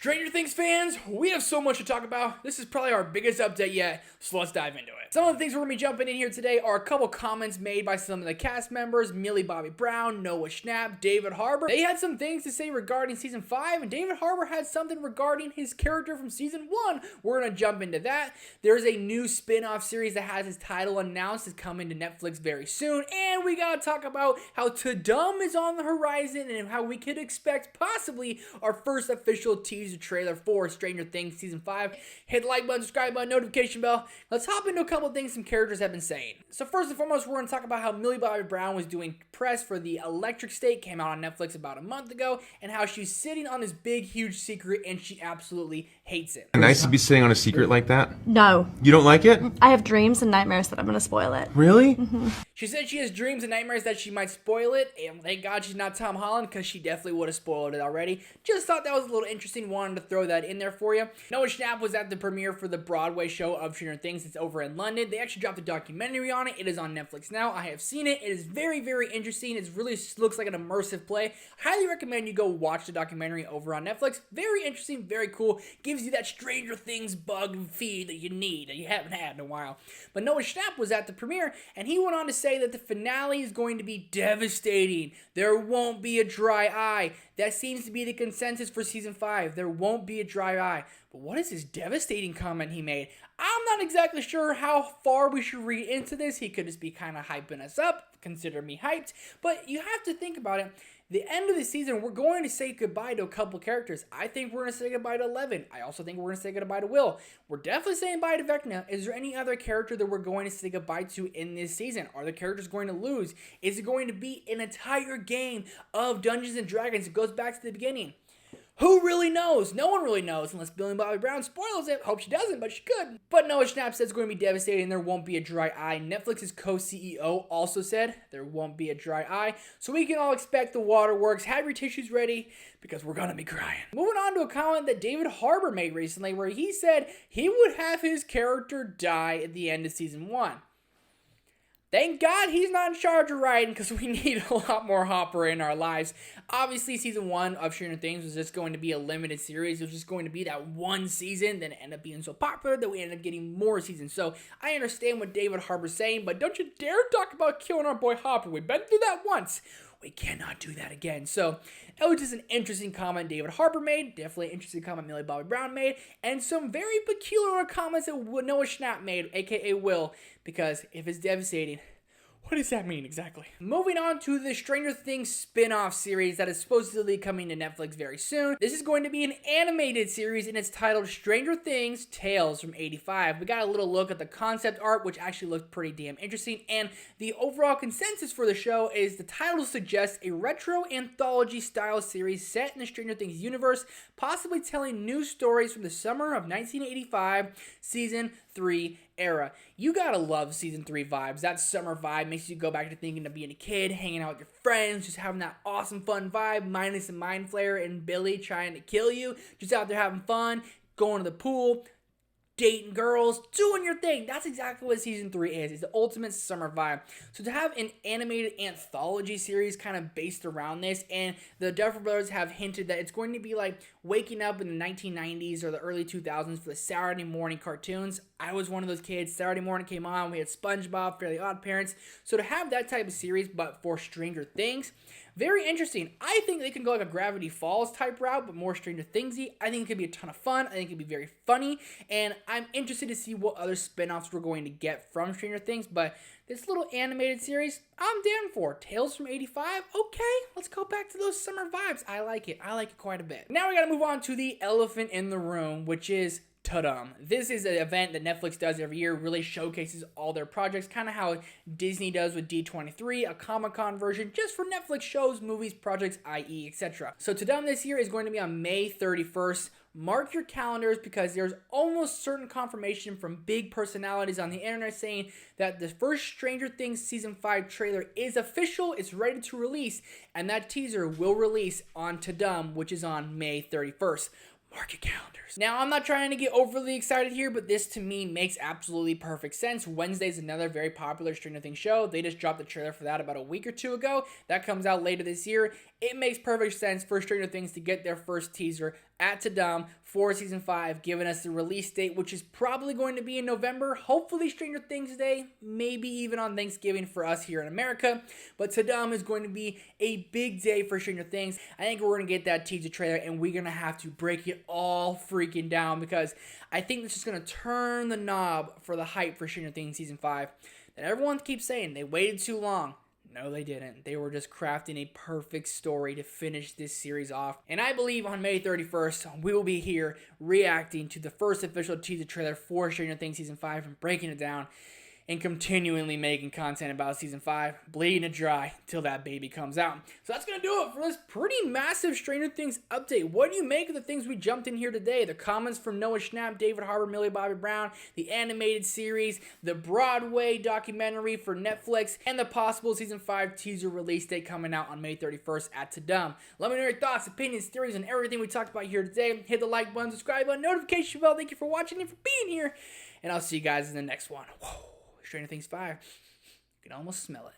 Stranger Things fans, we have so much to talk about. This is probably our biggest update yet, so let's dive into it. Some of the things we're going to be jumping in here today are a couple comments made by some of the cast members, Millie Bobby Brown, Noah Schnapp, David Harbour. They had some things to say regarding Season 5, and David Harbour had something regarding his character from Season 1. We're going to jump into that. There's a new spin-off series that has its title announced. It's coming to Netflix very soon, and we got to talk about how Tudum is on the horizon and how we could expect possibly our first official teaser trailer for Stranger Things Season 5. Hit the like button, subscribe button, notification bell. Let's hop into a couple of things some characters have been saying. So first and foremost, we're going to talk about how Millie Bobby Brown was doing press for the Electric State, came out on Netflix about a month ago, and how she's sitting on this big, huge secret, and she absolutely hates it. Nice to be sitting on a secret like that? No. You don't like it? I have dreams and nightmares that I'm going to spoil it. Really? Mm-hmm. She said she has dreams and nightmares that she might spoil it, and thank God she's not Tom Holland, because she definitely would have spoiled it already. Just thought that was a little interesting, wanted to throw that in there for you. Noah Schnapp was at the premiere for the Broadway show of Stranger Things. It's over in London. They actually dropped a documentary on it. It is on Netflix now. I have seen it. It is very, very interesting. It really looks like an immersive play. Highly recommend you go watch the documentary over on Netflix. Very interesting, very cool. Gives you that Stranger Things bug feed that you need, that you haven't had in a while. But Noah Schnapp was at the premiere, and he went on to say that the finale is going to be devastating. There won't be a dry eye. That seems to be the consensus for Season 5. There won't be a dry eye. But what is this devastating comment he made? I'm not exactly sure how far we should read into this. He could just be kind of hyping us up. Consider me hyped. But you have to think about it. The end of the season, we're going to say goodbye to a couple characters. I think we're going to say goodbye to Eleven. I also think we're going to say goodbye to Will. We're definitely saying bye to Vecna. Is there any other character that we're going to say goodbye to in this season? Are the characters going to lose? Is it going to be an entire game of Dungeons and Dragons? It goes back to the beginning. Who really knows? No one really knows unless Millie Bobby Brown spoils it. Hope she doesn't, but she could. But Noah Schnapp says it's going to be devastating. There won't be a dry eye. Netflix's co-CEO also said there won't be a dry eye. So we can all expect the waterworks. Have your tissues ready because we're going to be crying. Moving on to a comment that David Harbour made recently where he said he would have his character die at the end of Season 1. Thank God he's not in charge of writing because we need a lot more Hopper in our lives. Obviously, Season 1 of Stranger Things was just going to be a limited series. It was just going to be that one season. Then it ended up being so popular that we ended up getting more seasons. So I understand what David Harbour's saying, but don't you dare talk about killing our boy Hopper. We've been through that once. We cannot do that again. So that was just an interesting comment David Harbour made. Definitely an interesting comment Millie Bobby Brown made. And some very peculiar comments that Noah Schnapp made, aka Will. Because if it's devastating, what does that mean exactly? Moving on to the Stranger Things spin-off series that is supposedly coming to Netflix very soon. This is going to be an animated series and it's titled Stranger Things Tales from 85. We got a little look at the concept art, which actually looked pretty damn interesting. And the overall consensus for the show is the title suggests a retro anthology style series set in the Stranger Things universe, possibly telling new stories from the summer of 1985 season 3 era. You gotta love Season 3 vibes. That summer vibe makes you go back to thinking of being a kid, hanging out with your friends, just having that awesome fun vibe, minus the Mind Flayer and Billy trying to kill you, just out there having fun, going to the pool, dating girls, doing your thing. That's exactly what Season 3 is. It's the ultimate summer vibe. So to have an animated anthology series kind of based around this, and the Duffer Brothers have hinted that it's going to be like waking up in the 1990s or the early 2000s for the Saturday morning cartoons. I was one of those kids. Saturday morning came on. We had SpongeBob, Fairly Odd Parents. So to have that type of series, but for Stranger Things, very interesting. I think they can go like a Gravity Falls type route, but more Stranger Thingsy. I think it could be a ton of fun. I think it could be very funny. And I'm interested to see what other spin-offs we're going to get from Stranger Things. But this little animated series, I'm down for. Tales from 85? Okay, let's go back to those summer vibes. I like it. I like it quite a bit. Now we gotta move on to the elephant in the room, which is Tudum. This is an event that Netflix does every year, really showcases all their projects, kind of how Disney does with D23, a Comic-Con version, just for Netflix shows, movies, projects, i.e., etc. So Tudum this year is going to be on May 31st. Mark your calendars because there's almost certain confirmation from big personalities on the internet saying that the first Stranger Things Season 5 trailer is official, it's ready to release, and that teaser will release on Tudum, which is on May 31st. Mark your calendars. Now, I'm not trying to get overly excited here, but this to me makes absolutely perfect sense. Wednesday's another very popular Stranger Things show. They just dropped the trailer for that about a week or two ago. That comes out later this year. it makes perfect sense for Stranger Things to get their first teaser at Tudum for season 5, giving us the release date, which is probably going to be in November. Hopefully Stranger Things Day, maybe even on Thanksgiving for us here in America. But Tudum is going to be a big day for Stranger Things. I think we're going to get that teaser trailer, and we're going to have to break it all freaking down, because I think this is going to turn the knob for the hype for Stranger Things season 5. And everyone keeps saying they waited too long. No, they didn't. They were just crafting a perfect story to finish this series off. And I believe on May 31st, we will be here reacting to the first official teaser trailer for Stranger Things Season 5 and breaking it down and continually making content about Season 5, bleeding it dry till that baby comes out. So that's going to do it for this pretty massive Stranger Things update. What do you make of the things we jumped in here today? The comments from Noah Schnapp, David Harbour, Millie Bobby Brown, the animated series, the Broadway documentary for Netflix, and the possible Season 5 teaser release date coming out on May 31st at Tudum. Let me know your thoughts, opinions, theories, and everything we talked about here today. Hit the like button, subscribe button, notification bell. Thank you for watching and for being here. And I'll see you guys in the next one. Whoa. Stranger Things 5. You can almost smell it.